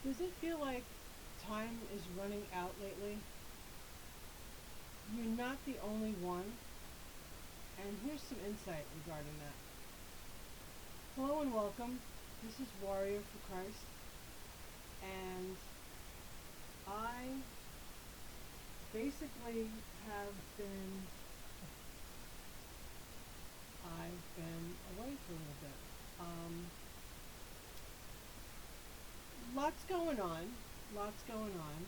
Does it feel like time is running out lately? You're not the only one, and here's some insight regarding that. Hello and welcome. This is Warrior for Christ, and I basically have been I've been away for a little bit. Lots going on. Lots going on.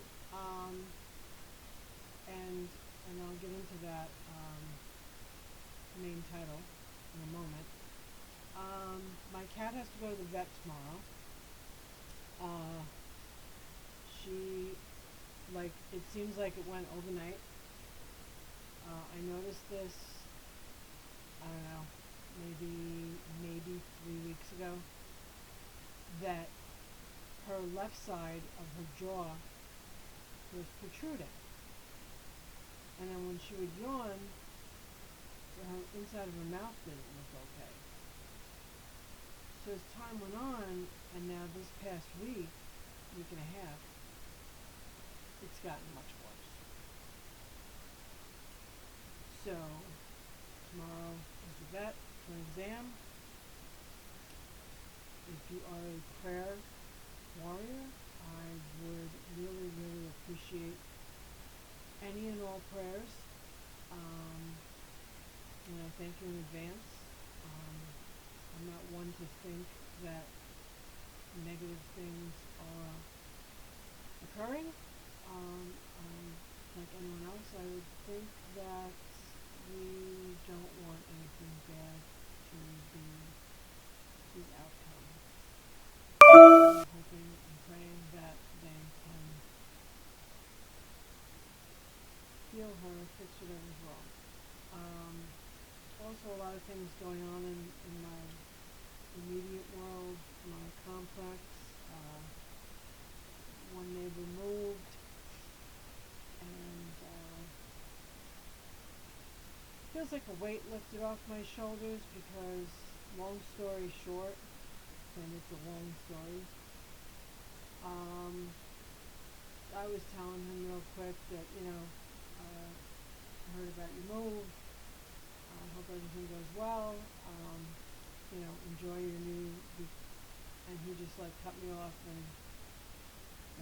And I'll get into that main title in a moment. My cat has to go to the vet tomorrow. Uh, she, like, it seems like it went overnight. I noticed this, I don't know, maybe 3 weeks ago, that her left side of her jaw was protruding. And then when she would yawn, her inside of her mouth didn't look okay. So as time went on, and now this past week and a half, it's gotten much worse. So tomorrow is the vet for an exam. If you are a prayer warrior, I would really appreciate any and all prayers. Thank you in advance. I'm not one to think that negative things are occurring. Like anyone else, I would think that we don't want anything bad to be the outcome. I'm hoping and praying that they can heal her, fix whatever's wrong. Also, a lot of things going on in my immediate world, my complex. One neighbor moved, and feels like a weight lifted off my shoulders because, long story short, and it's a long story, I was telling him real quick that, I heard about your move. I hope everything goes well. Enjoy your and he just like cut me off and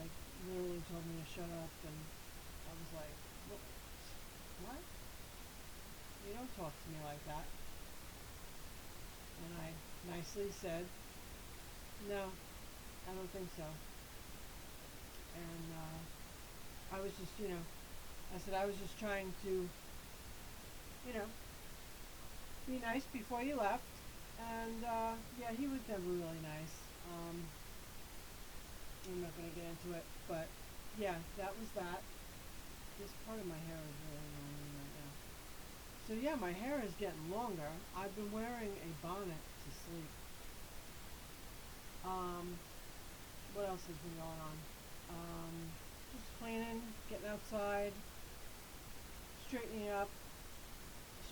like literally told me to shut up, and I was like, what? You don't talk to me like that. And I nicely said, no, I don't think so. And I was just, I said I was just trying to, be nice before you left. And yeah, he was never really nice. I'm not going to get into it, but yeah, that was that. This part of my hair is really long right now. So yeah, my hair is getting longer. I've been wearing a bonnet to sleep. What else has been going on? Just cleaning, getting outside, straightening up,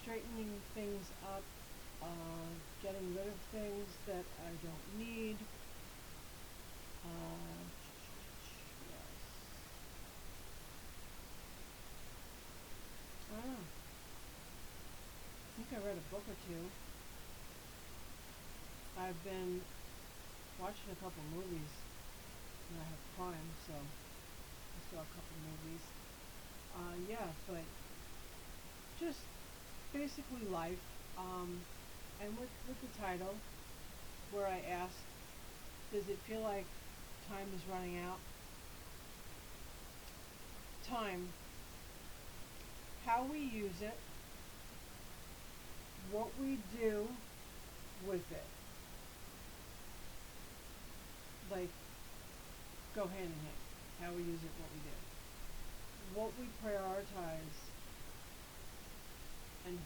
straightening things up, getting rid of things that I don't need. Yes. I don't know. I think I read a book or two. I've been watching a couple movies. I have Prime, so I saw a couple movies. Yeah, but just basically life. And with the title, where I asked, does it feel like time is running out? Time, how we use it, what we do with it, like, go hand in hand. How we use it, what we do. What we prioritize, and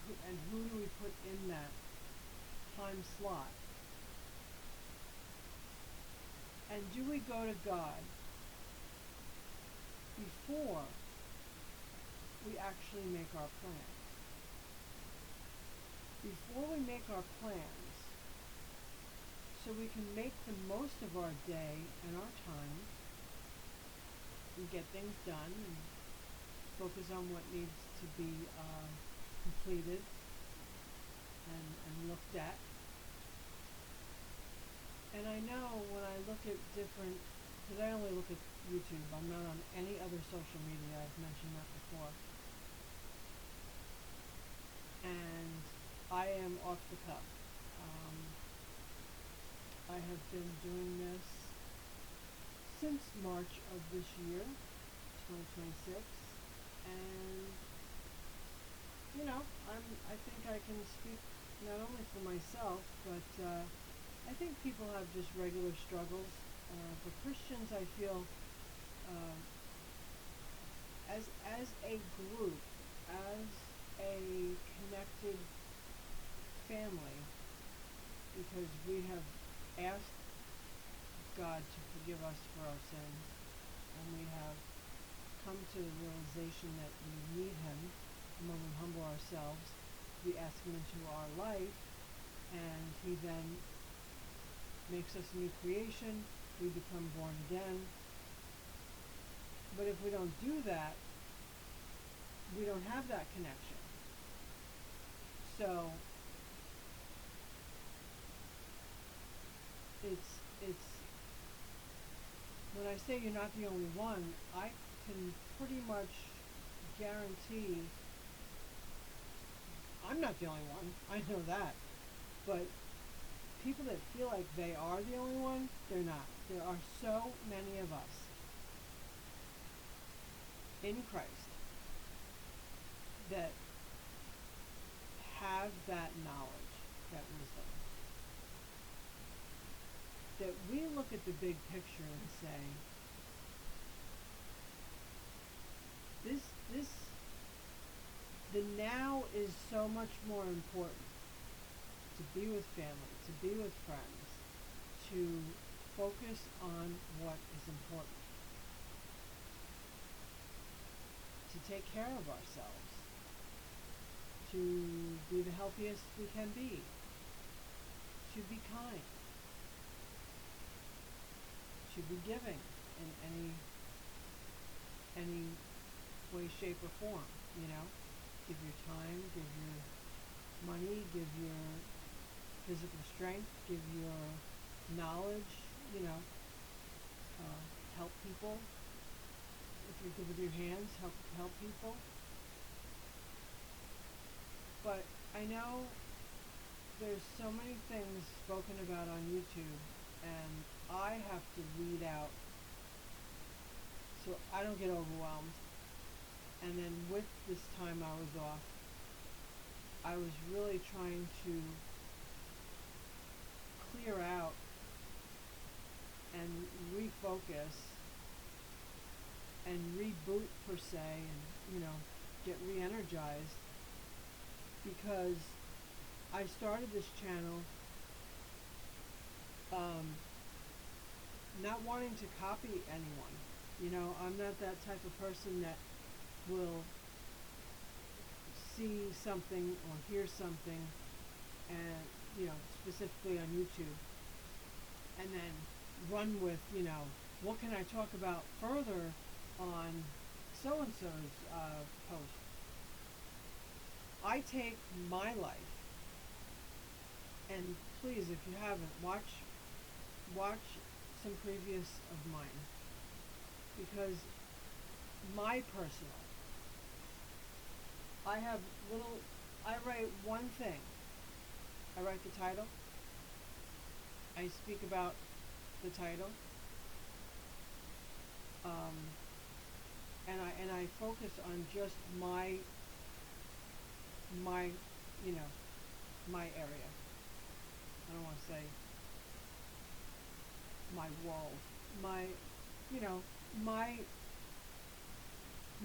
who do we put in that time slot? And do we go to God before we actually make our plans? Before we make our plans, so we can make the most of our day and our time, and get things done and focus on what needs to be completed and looked at. And I know when I look at different, because I only look at YouTube, I'm not on any other social media, I've mentioned that before. And I am off the cuff. Um, I have been doing this since March of this year, 2026, and I think I can speak not only for myself, but I think people have just regular struggles. For Christians, I feel uh, as a group, as a connected family, because we have asked God to forgive us for our sins, and we have come to the realization that we need Him. And when we humble ourselves, we ask Him into our life, and He then makes us a new creation. We become born again. But if we don't do that, we don't have that connection. So it's when I say you're not the only one, I can pretty much guarantee I'm not the only one. I know that. But people that feel like they are the only one, they're not. There are so many of us in Christ that have that knowledge, that wisdom. That we look at the big picture and say, this, the now is so much more important. To be with family, to be with friends, to focus on what is important. To take care of ourselves. To be the healthiest we can be. To be kind. To be giving in any way, shape, or form, Give your time, give your money, give your physical strength, give your knowledge, help people. If you're good with your hands, help people. But I know there's so many things spoken about on YouTube, and I have to weed out so I don't get overwhelmed. And then with this time I was off, I was really trying to clear out and refocus and reboot per se, and get re-energized, because I started this channel not wanting to copy anyone. I'm not that type of person that will see something or hear something, and specifically on YouTube, and then run with what can I talk about further on so and so's post. I take my life, and please, if you haven't, watch some previous of mine, because my personal, I write one thing. I write the title. I speak about the title. And I focus on just my my area. I don't want to say my world. My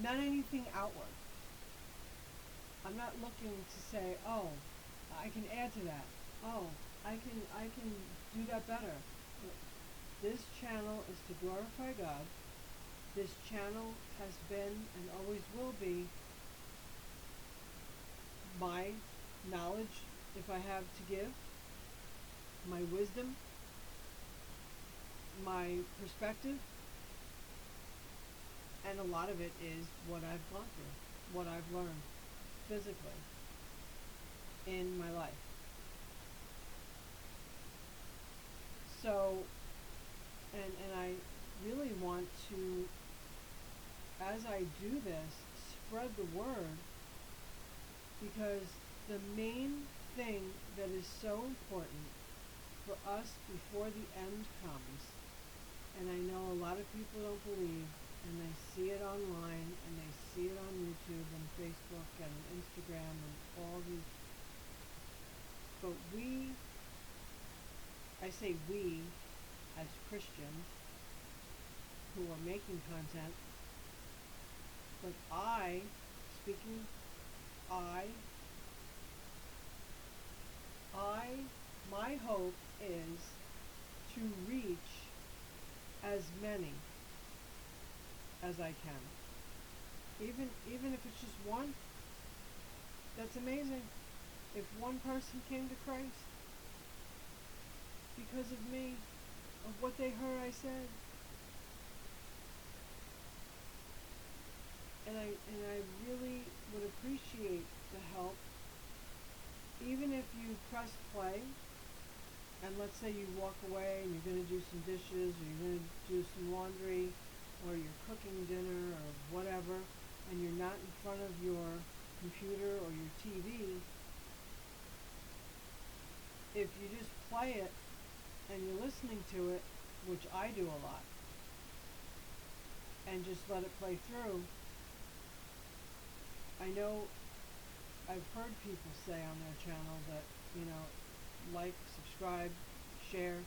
not anything outward. I'm not looking to say, oh, I can add to that. Oh, I can do that better. This channel is to glorify God. This channel has been and always will be my knowledge, if I have to give, my wisdom, my perspective, And a lot of it is what I've gone through, what I've learned physically in my life. So, and I really want to, as I do this, spread the word, because the main thing that is so important for us before the end comes, and I know a lot of people don't believe, and they see it online, and they see it on YouTube and Facebook and Instagram and all these, but I say we, as Christians who are making content, but speaking, I, I, my hope is to reach as many as I can. Even if it's just one, that's amazing. If one person came to Christ because of me, of what they heard I said, and I really would appreciate the help, even if you press play, and let's say you walk away and you're going to do some dishes, or you're going to do some laundry, or you're cooking dinner or whatever, and you're not in front of your computer or your TV, if you just play it and you're listening to it, which I do a lot, and just let it play through, I know I've heard people say on their channel that, like, subscribe, share.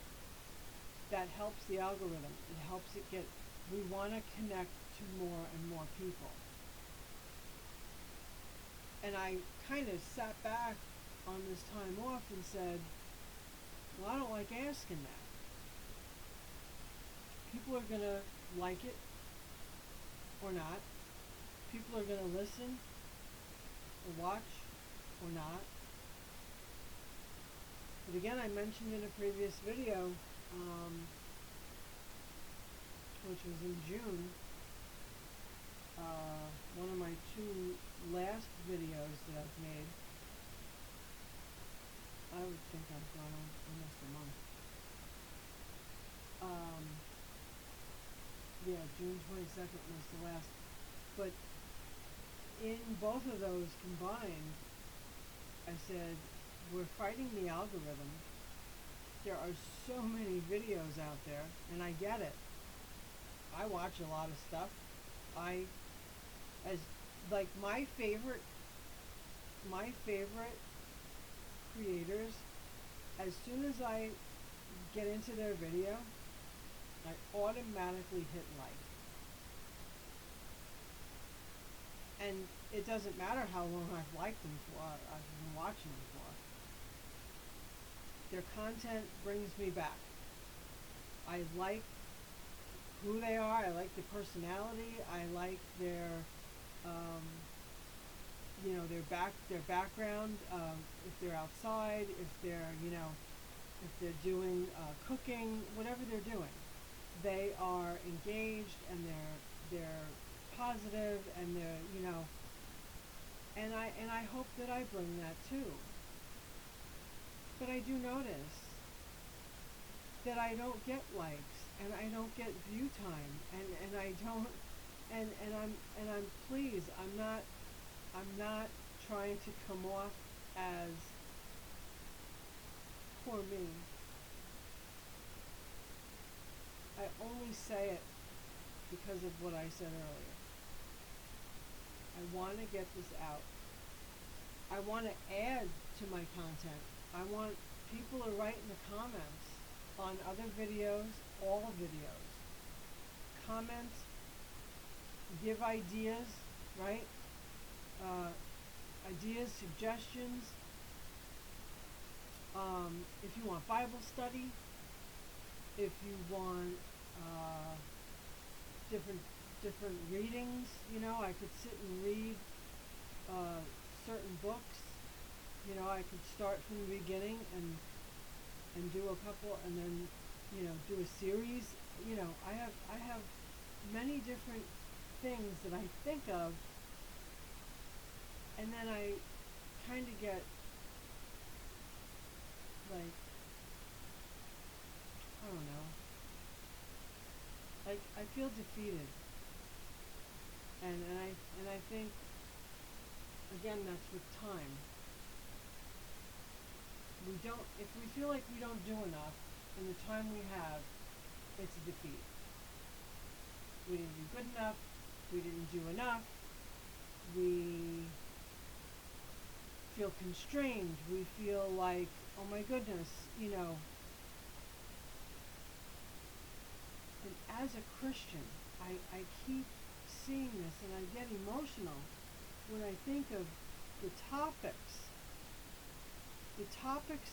That helps the algorithm. It helps it get, we want to connect to more and more people. And I kind of sat back on this time off and said, well, I don't like asking that. People are going to like it or not. People are going to listen or watch or not. But again, I mentioned in a previous video, which was in June, one of my two last videos that I've made, I would think I've gone on almost a month. Yeah, June 22nd was the last. But in both of those combined, I said, we're fighting the algorithm. There are so many videos out there, and I get it. I watch a lot of stuff. My favorite creators, as soon as I get into their video, I automatically hit like. And it doesn't matter how long I've liked them for, I've been watching them for. Their content brings me back. I like who they are, I like their personality, I like their their background, if they're outside, if they're doing cooking, whatever they're doing, they are engaged, and they're positive, and and I hope that I bring that too. But I do notice that I don't get likes, and I don't get view time, and I don't, and I'm pleased. I'm not trying to come off as poor me. I only say it because of what I said earlier. I want to get this out. I want to add to my content. I want people to write in the comments on other videos, all videos. Comment, give ideas, right? Ideas, suggestions. If you want Bible study, if you want different readings, I could sit and read certain books. I could start from the beginning and do a couple, and then do a series. I have many different things that I think of, and then I kind of get like, I don't know, like I feel defeated, and I think again that's with time. We don't If we feel like we don't do enough in the time we have, it's a defeat. We didn't do good enough. We didn't do enough. We feel constrained. We feel like, oh my goodness, you know. And as a Christian, I keep seeing this and I get emotional when I think of the topics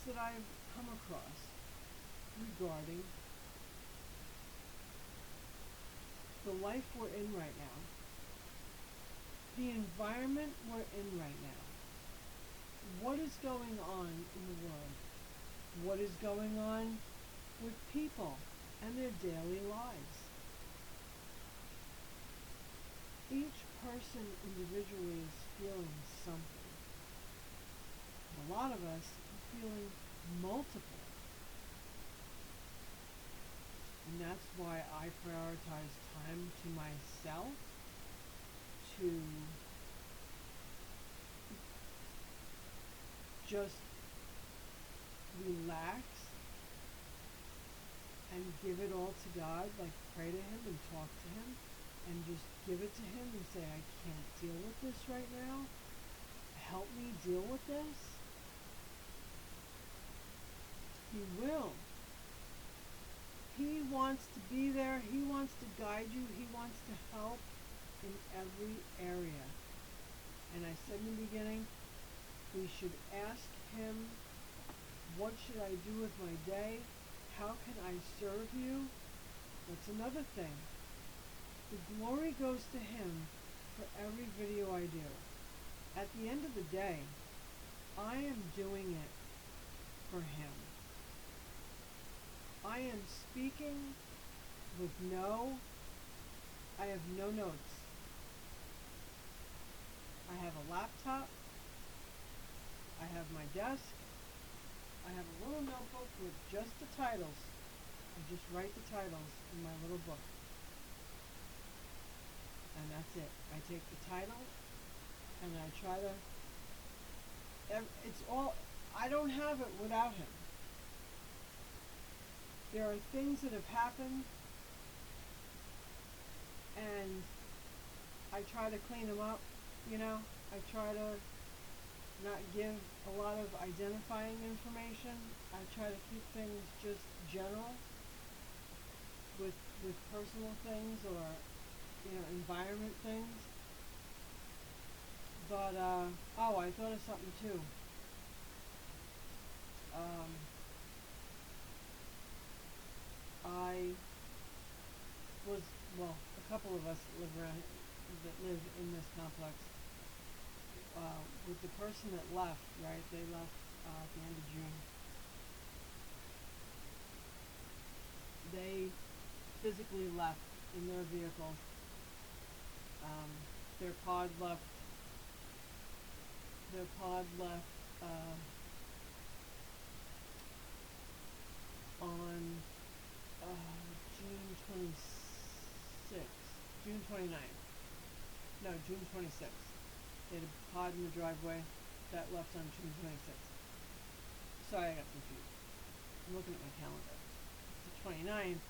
that I've come across regarding the life we're in right now, the environment we're in right now, what is going on in the world, what is going on with people and their daily lives. Each person individually is feeling something. A lot of us are feeling multiple. And that's why I prioritize time to myself, to just relax and give it all to God, like pray to Him and talk to Him and just give it to Him and say, I can't deal with this right now. Help me deal with this. He will. He wants to be there. He wants to guide you. He wants to help in every area. And I said in the beginning, we should ask Him, what should I do with my day? How can I serve you? That's another thing. The glory goes to Him for every video I do. At the end of the day, I am doing it for Him. I am speaking with I have no notes. I have a laptop. I have my desk. I have a little notebook with just the titles. I just write the titles in my little book. And that's it. I take the title and I try to, I don't have it without Him. There are things that have happened and I try to clean them up, I try to not give a lot of identifying information. I try to keep things just general with personal things or environment things. But I thought of something too. I was a couple of us that live in this complex. With the person that left, right? They left at the end of June. They physically left in their vehicle. Their pod left. On June 26th, June 29th. No, June 26th. They had a pod in the driveway that left on June 26th. Sorry, I got confused. I'm looking at my calendar. The 29th,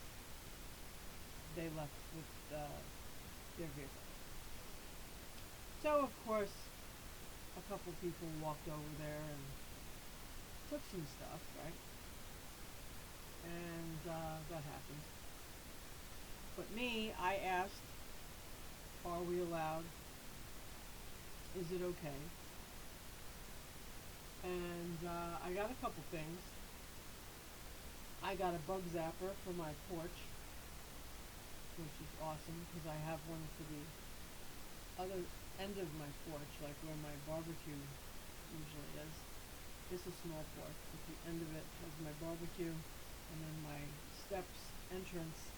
they left with their vehicle. So, of course, a couple people walked over there and took some stuff, right? And that happened. But me, I asked, are we allowed? Is it okay? And I got a couple things. I got a bug zapper for my porch, which is awesome because I have one for the other end of my porch, like where my barbecue usually is. It's a small porch, but the end of it has my barbecue, and then my steps entrance,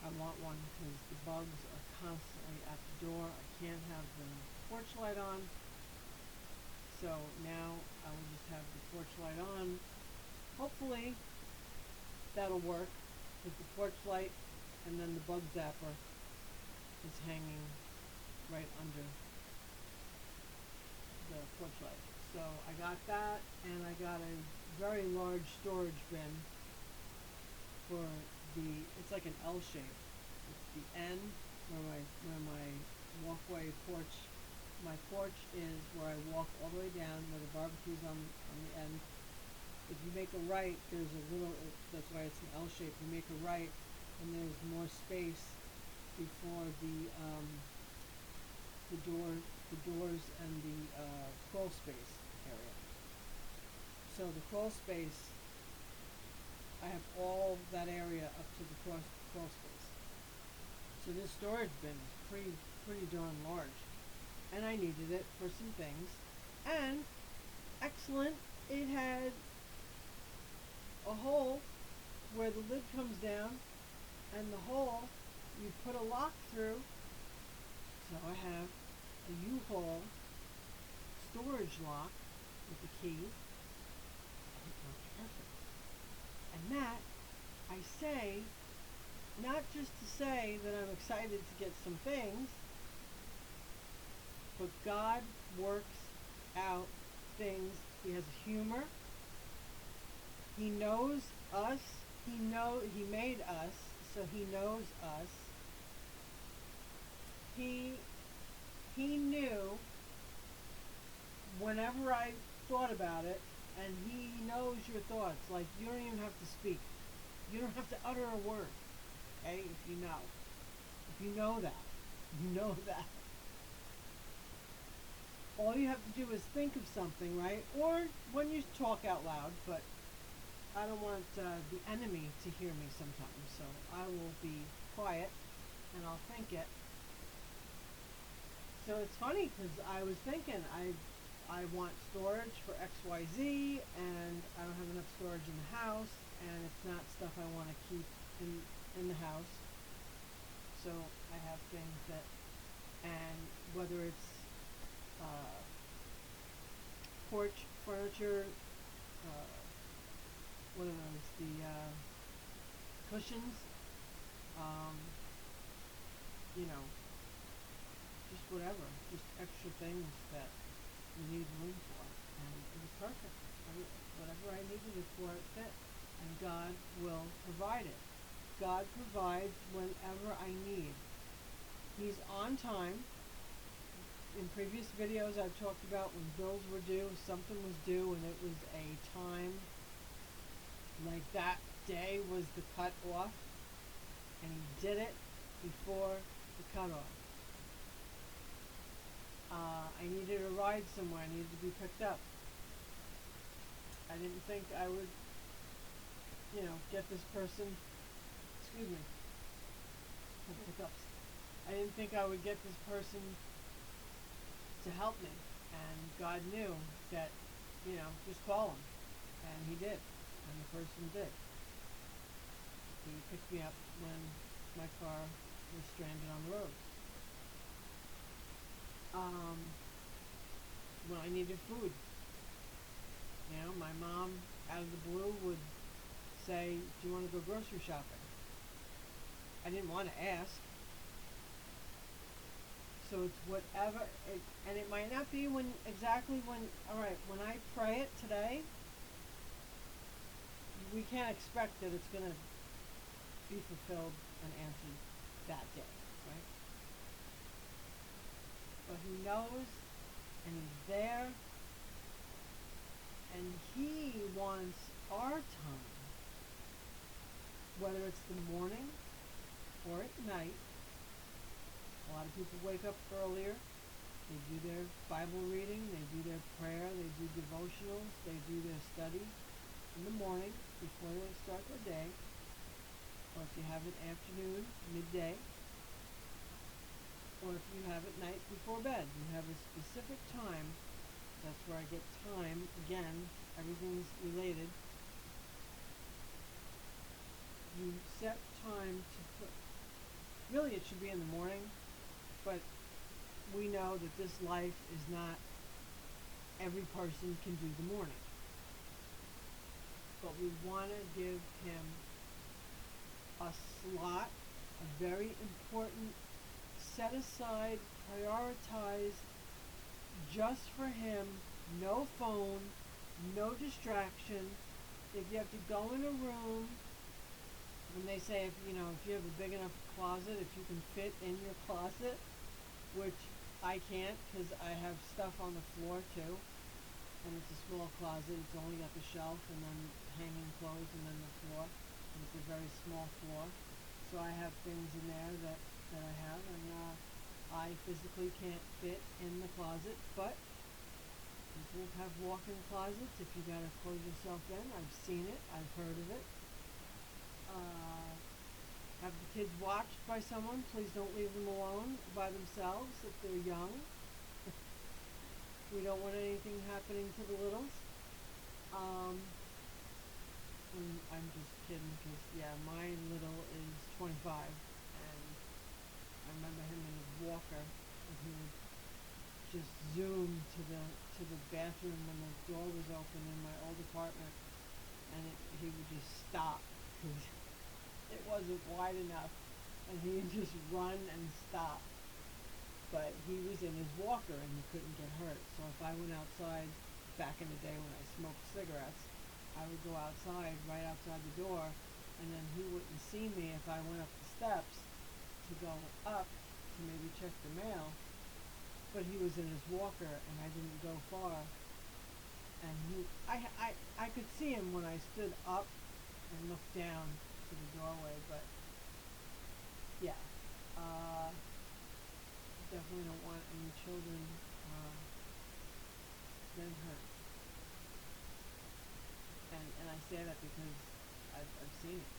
I want one because the bugs are constantly at the door. I can't have the porch light on. So now I will just have the porch light on. Hopefully that'll work with the porch light, and then the bug zapper is hanging right under the porch light. So I got that, and I got a very large storage bin for it's like an L shape. It's the end where my walkway porch, my porch is where I walk all the way down where the barbecue's on the end. If you make a right, there's a little, that's why it's an L shape. You make a right, and there's more space before the doors and the crawl space area. So the crawl space, I have all that area up to the crawl space. So this storage bin is pretty darn large, and I needed it for some things. And excellent, it had a hole where the lid comes down, and the hole you put a lock through. So I have a U-Haul storage lock with a key, and it works perfect. And that, I say, not just to say that I'm excited to get some things, but God works out things. He has humor. He knows us. He made us, so he knows us. He knew whenever I thought about it, and he knows your thoughts. Like, you don't even have to speak. You don't have to utter a word. Okay? If you know. If you know that. You know that. All you have to do is think of something, right? Or when you talk out loud, but I don't want the enemy to hear me sometimes. So I will be quiet, and I'll think it. So it's funny, because I was thinking, I want storage for XYZ, and I don't have enough storage in the house, and it's not stuff I want to keep in the house. So I have things that, and whether it's porch furniture, what are those, the cushions, you know, just whatever, just extra things that you need room for, and it was perfect. Whatever I needed it for, it fit, and God will provide it. God provides whenever I need. He's on time. In previous videos, I've talked about when bills were due, something was due, and it was a time, like that day was the cut off, and he did it before the cutoff. I needed a ride somewhere. I needed to be picked up. I didn't think I would, get this person, excuse me, hiccups. I didn't think I would get this person to help me. And God knew that, just call him. And he did. And the person did. He picked me up when my car was stranded on the road. When I needed food. My mom, out of the blue, would say, do you want to go grocery shopping? I didn't want to ask. So it's whatever, and it might not be exactly when, alright, when I pray it today, we can't expect that it's going to be fulfilled and answered that day, right? But he knows, and he's there, and he wants our time, whether it's the morning or at night. A lot of people wake up earlier, they do their Bible reading, they do their prayer, they do devotionals, they do their study in the morning before they start their day, or if you have it afternoon, midday, or if you have it night before bed. You have a specific time. That's where I get time. Again, everything's related. You set time to put really it should be in the morning, but we know that this life is not every person can do the morning. But we want to give him a slot, a very important, set aside, prioritized, just for him, no phone, no distraction. If you have to go in a room, when they say if you have a big enough closet, if you can fit in your closet, which I can't because I have stuff on the floor too, and it's a small closet. It's only got the shelf and then hanging clothes and then the floor. And it's a very small floor, so I have things in there that I have, and I physically can't fit in the closet, but people have walk-in closets if you gotta close yourself in. I've seen it. I've heard of it. Have the kids watched by someone. Please don't leave them alone by themselves if they're young. We don't want anything happening to the littles. I'm just kidding because, yeah, my little is 25, and I remember him in his walker, and he would just zoom to the bathroom when the door was open in my old apartment, and he would just stop because it wasn't wide enough, and he would just run and stop. But he was in his walker and he couldn't get hurt. So if I went outside back in the day when I smoked cigarettes, I would go outside, right outside the door, and then he wouldn't see me if I went up the steps to go up to maybe check the mail. But he was in his walker and I didn't go far. And I could see him when I stood up and looked down to the doorway, but yeah. Definitely don't want any children getting hurt. And I say that because I've seen it.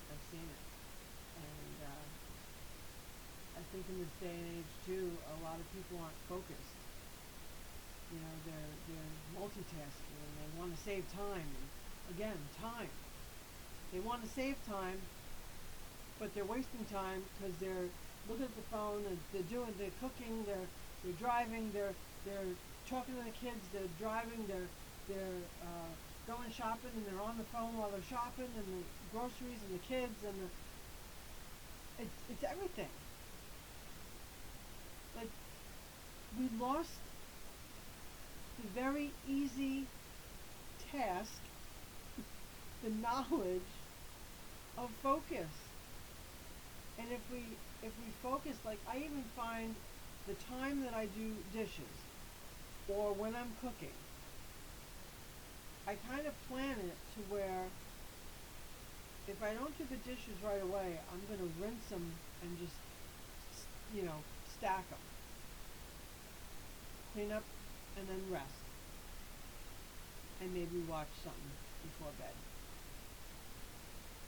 I've seen it. And I think in this day and age too, a lot of people aren't focused. They're multitasking and they want to save time. And again, time. They want to save time, but they're wasting time because they're looking at the phone, and they're cooking, they're driving, they're talking to the kids, they're driving, they're going shopping, and they're on the phone while they're shopping, and the groceries and the kids and it's everything. Like, we lost the very easy task, the knowledge of focus. And if we focus, like I even find the time that I do dishes or when I'm cooking, I kind of plan it to where if I don't do the dishes right away, I'm going to rinse them and just, stack them. Clean up and then rest. And maybe watch something before bed.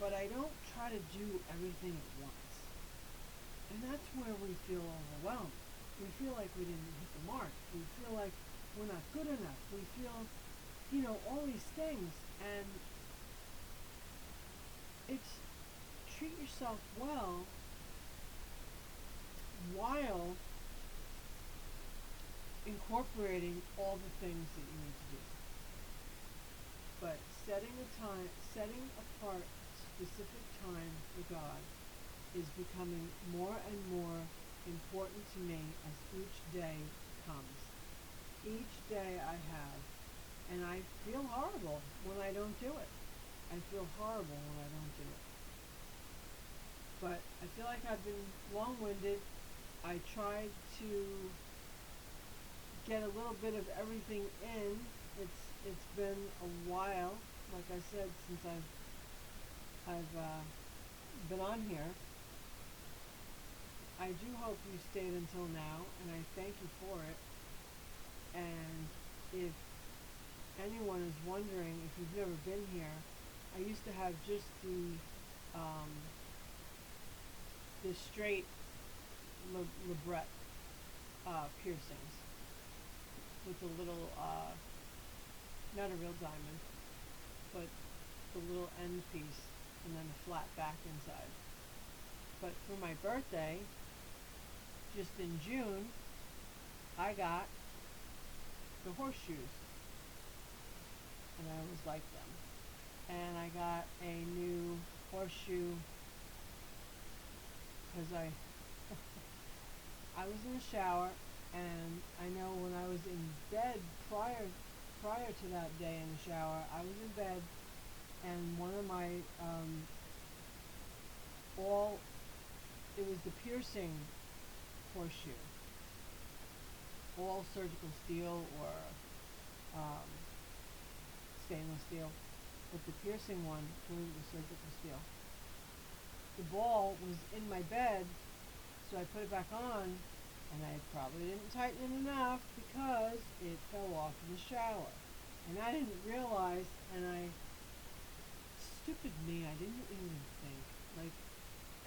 But I don't try to do everything at once. And that's where we feel overwhelmed. We feel like we didn't hit the mark. We feel like we're not good enough. We feel, all these things. And it's treat yourself well while incorporating all the things that you need to do. But setting apart specific time for God is becoming more and more important to me as each day comes. Each day I have, and I feel horrible when I don't do it. I feel horrible when I don't do it. But I feel like I've been long-winded. I tried to get a little bit of everything in. It's been a while, like I said, since I've been on here. I do hope you stayed until now, and I thank you for it. And if anyone is wondering, if you've never been here, I used to have just the straight labret piercings with the little, not a real diamond, but the little end piece, and then a flat back inside. But for my birthday, just in June, I got the horseshoes, and I always liked them. And I got a new horseshoe because I was in the shower, and I know when I was in bed prior to that day in the shower, I was in bed, and one of my all it was the piercing horseshoe, all surgical steel or um, stainless steel, but the piercing one, I believe it was surgical steel. The ball was in my bed, so I put it back on, and I probably didn't tighten it enough because it fell off in the shower. And I didn't realize, stupid me, I didn't even think.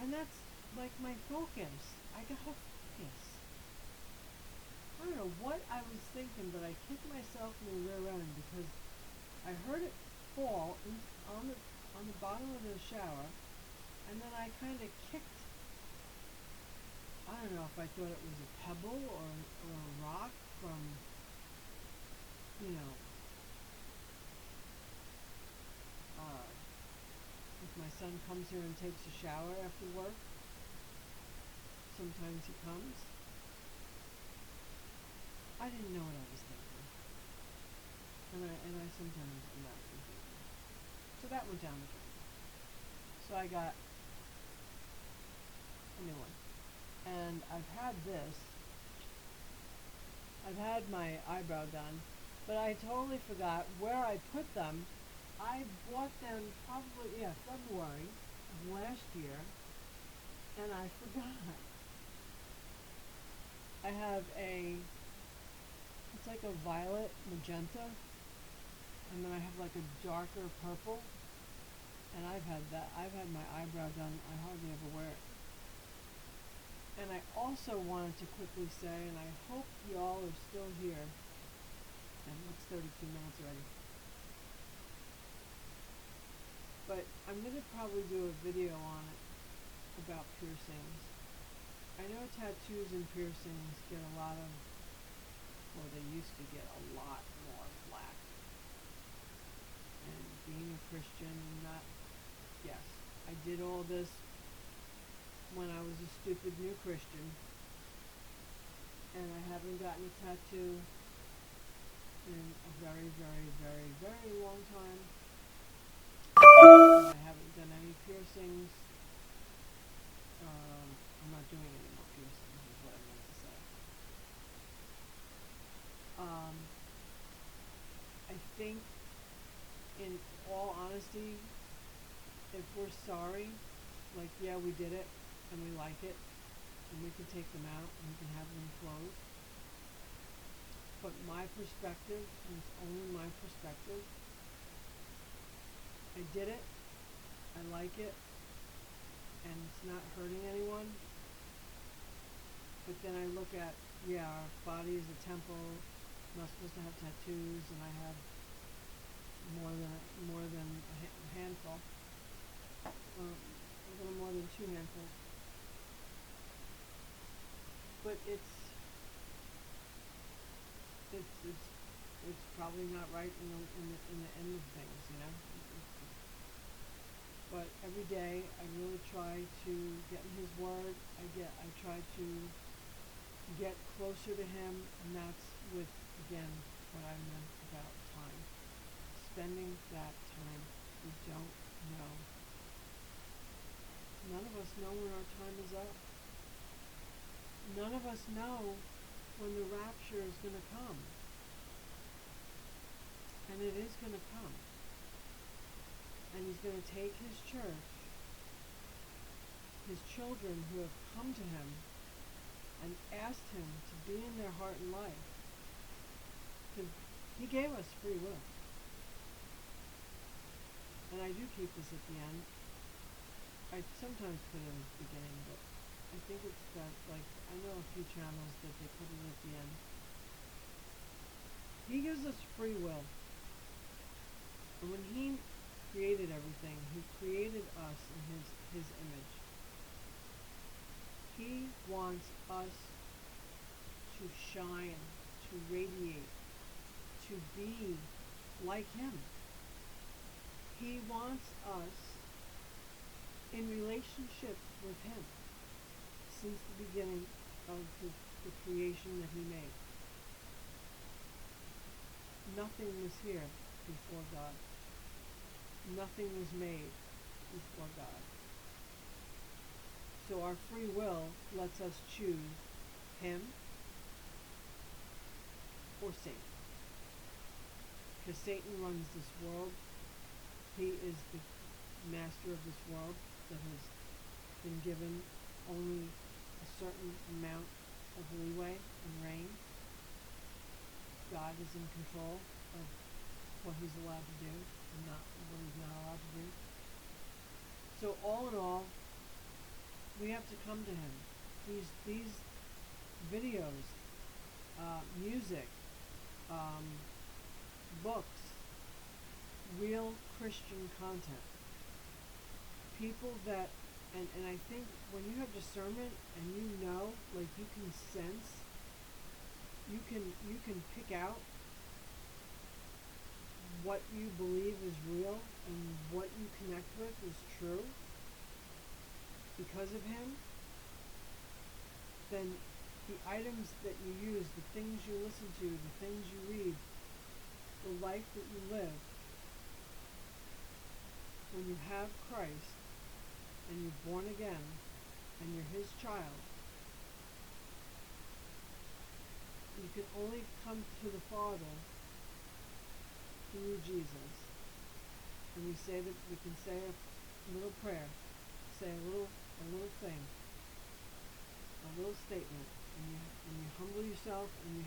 And that's like my focus. I gotta focus. I don't know what I was thinking, but I kicked myself in the rear end because I heard it fall on the bottom of the shower, and then I kind of kicked. I don't know if I thought it was a pebble or a rock from, you know, if my son comes here and takes a shower after work. Sometimes he comes. I didn't know what I was thinking, and I sometimes am not thinking. So that went down the drain. So I got a new one, and I've had this. I've had my eyebrow done, but I totally forgot where I put them. I bought them probably February of last year, and I forgot. I have it's like a violet magenta, and then I have like a darker purple, and I've had my eyebrow done. I hardly ever wear it. And I also wanted to quickly say, and I hope y'all are still here, and it's 32 minutes already, but I'm going to probably do a video on it about piercings. I know tattoos and piercings get a lot of, well, they used to get a lot more flack. And being a Christian and not, yes, I did all this when I was a stupid new Christian, and I haven't gotten a tattoo in a very, very, very, very long time. And I haven't done any piercings. I'm not doing any more piercings, is what I meant to say. I think, in all honesty, if we're sorry, like, yeah, we did it, and we like it, and we can take them out, and we can have them closed. But my perspective, and it's only my perspective, I did it, I like it, and it's not hurting anyone. But then I look at, our body is a temple, I'm not supposed to have tattoos, and I have more than a handful, a little more than 2 handfuls. But it's probably not right in the end of things, you know. But every day I really try to get in His Word. I try to get closer to Him, and that's with, again, what I meant about time. Spending that time. We don't know. None of us know when our time is up. None of us know when the rapture is going to come. And it is going to come. And He's going to take His church, His children who have come to Him and asked Him to be in their heart and life. Because He gave us free will. And I do keep this at the end. I sometimes put it at the beginning, but I think it's that, like, I know a few channels that they put it at the end. He gives us free will. And when He created everything, He created us in His image. wants us to shine, to radiate, to be like Him. He wants us in relationship with Him since the beginning of the creation that He made. Nothing was here before God. Nothing was made before God. So our free will lets us choose Him or Satan. Because Satan runs this world. He is the master of this world that has been given only a certain amount of leeway and reign. God is in control of what He's allowed to do and not what He's not allowed to do. So all in all, we have to come to Him. These videos, music, books, real Christian content. People that, and I think when you have discernment and you know, like you can sense, you can pick out what you believe is real and what you connect with is true because of Him, then the items that you use, the things you listen to, the things you read, the life that you live, when you have Christ and you're born again and you're His child, you can only come to the Father through Jesus. And we can say a little prayer, say a little thing, a little statement, and you humble yourself, and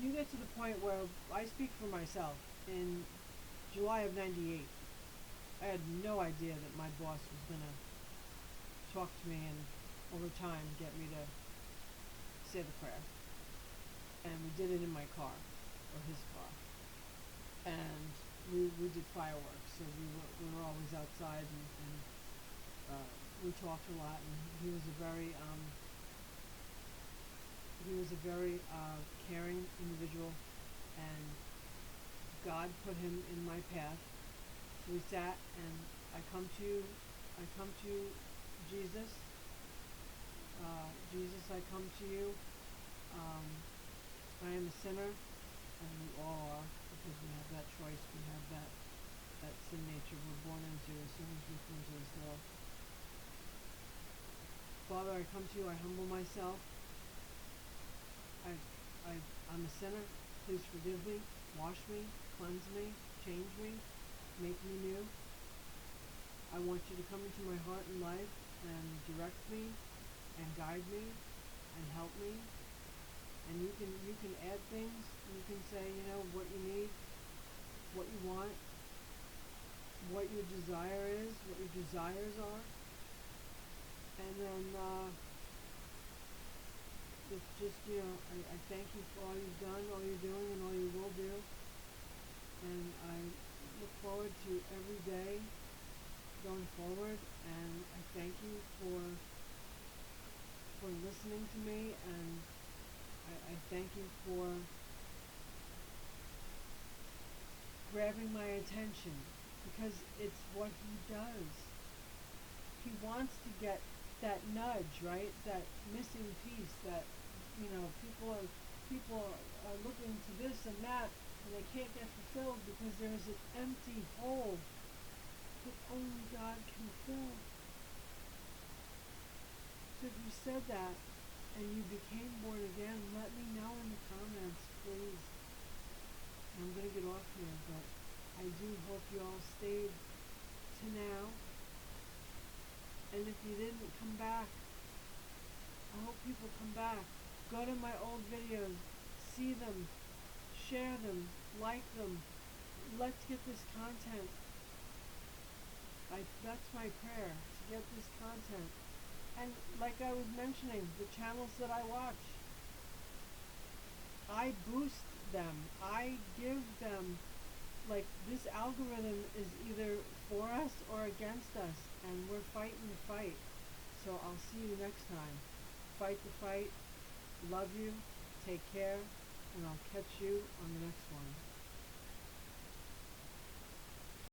you get to the point where I speak for myself. In July of '98, I had no idea that my boss was gonna talk to me and over time get me to say the prayer. And we did it in my car, or his car. And we did fireworks, so we were always outside, and we talked a lot. And he was a very caring individual, and God put him in my path. So we sat, and I come to Jesus. Jesus, I come to you. I am a sinner, and we all are, because we have that choice. We have that sin nature we're born into as soon as we come to this world. Father, I come to you. I humble myself. I'm a sinner. Please forgive me, wash me, cleanse me, change me, make me new. I want you to come into my heart and life and direct me and guide me and help me. And you can add things. You can say, what you need, what you want, what your desire is, what your desires are. And then it's just, I thank you for all you've done, all you're doing, and all you will do. And I look forward to every day going forward. And I thank you for listening to me, and I thank you for grabbing my attention, because it's what He does. He wants to get that nudge, right? That missing piece that, people are looking to this and that, and they can't get fulfilled because there is an empty hole that only God can fill. So if you said that and you became born again, let me know in the comments, please. I'm going to get off here, but I do hope you all stayed to now. And if you didn't, come back. I hope people come back. Go to my old videos, see them, share them, like them. Let's get this content. That's my prayer, to get this content. And like I was mentioning, the channels that I watch, I boost them. I give them, like, this algorithm is either for us or against us, and we're fighting the fight. So I'll see you next time. Fight the fight. Love you. Take care. And I'll catch you on the next one.